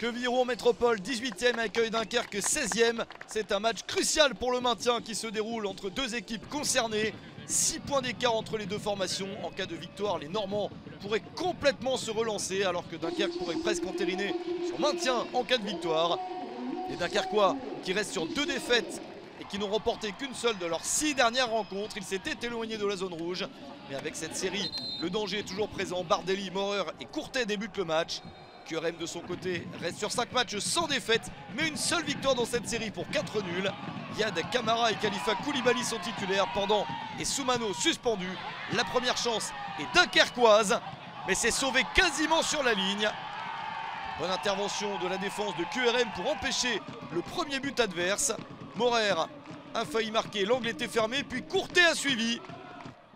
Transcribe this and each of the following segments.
Quevilly-Rouen Métropole 18e accueille Dunkerque 16e. C'est un match crucial pour le maintien qui se déroule entre deux équipes concernées. 6 points d'écart entre les deux formations. En cas de victoire, les Normands pourraient complètement se relancer alors que Dunkerque pourrait presque entériner son maintien en cas de victoire. Les Dunkerquois qui restent sur 2 défaites et qui n'ont remporté qu'une seule de leurs 6 dernières rencontres. Ils s'étaient éloignés de la zone rouge. Mais avec cette série, le danger est toujours présent. Bardelli, Maurer et Courtet débutent le match. QRM de son côté reste sur 5 matchs sans défaite, mais une seule victoire dans cette série pour 4 nuls. Yad Kamara et Khalifa Koulibaly sont titulaires, Pendant et Soumano suspendus. La première chance est dunkerquoise, mais c'est sauvé quasiment sur la ligne. Bonne intervention de la défense de QRM pour empêcher le premier but adverse. Maurer a failli marquer, l'angle était fermé, puis Courtet a suivi.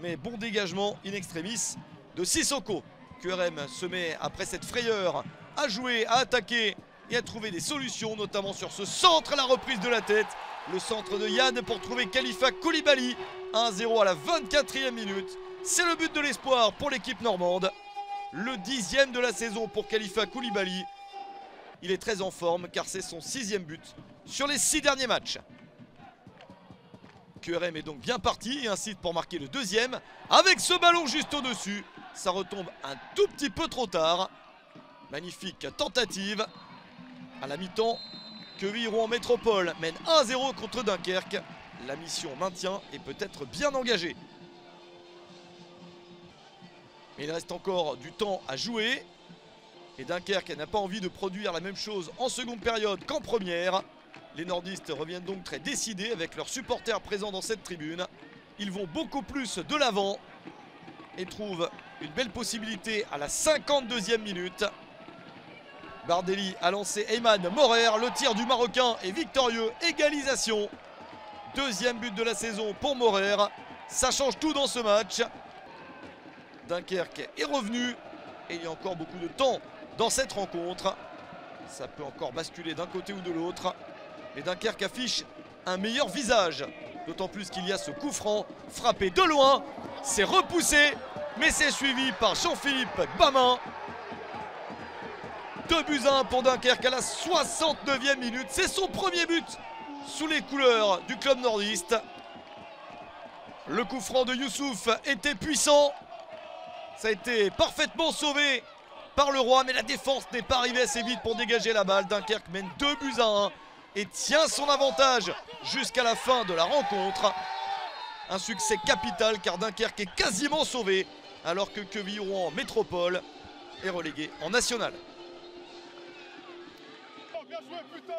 Mais bon dégagement in extremis de Sissoko. QRM se met après cette frayeur à jouer, à attaquer et à trouver des solutions, notamment sur ce centre, la reprise de la tête. Le centre de Yann pour trouver Khalifa Koulibaly. 1-0 à la 24e minute. C'est le but de l'espoir pour l'équipe normande. Le 10e de la saison pour Khalifa Koulibaly. Il est très en forme car c'est son 6e but sur les 6 derniers matchs. QRM est donc bien parti et incite pour marquer le 2e. Avec ce ballon juste au-dessus, ça retombe un tout petit peu trop tard. Magnifique tentative. À la mi-temps, Quevilly-Rouen Métropole mène 1-0 contre Dunkerque. La mission maintien est peut-être bien engagée. Mais il reste encore du temps à jouer. Et Dunkerque n'a pas envie de produire la même chose en seconde période qu'en première. Les nordistes reviennent donc très décidés avec leurs supporters présents dans cette tribune. Ils vont beaucoup plus de l'avant et trouvent une belle possibilité à la 52e minute. Bardelli a lancé Eyman Maurer. Le tir du Marocain est victorieux. Égalisation. 2e but de la saison pour Maurer. Ça change tout dans ce match. Dunkerque est revenu. Et il y a encore beaucoup de temps dans cette rencontre. Ça peut encore basculer d'un côté ou de l'autre. Et Dunkerque affiche un meilleur visage. D'autant plus qu'il y a ce coup franc frappé de loin. C'est repoussé, mais c'est suivi par Jean-Philippe Bamin. 2-1 pour Dunkerque à la 69e minute. C'est son premier but sous les couleurs du club nordiste. Le coup franc de Youssouf était puissant. Ça a été parfaitement sauvé par le Roi, mais la défense n'est pas arrivée assez vite pour dégager la balle. Dunkerque mène 2-1 et tient son avantage jusqu'à la fin de la rencontre. Un succès capital car Dunkerque est quasiment sauvé alors que Quevilly-Rouen Métropole est relégué en national. Bien joué, putain.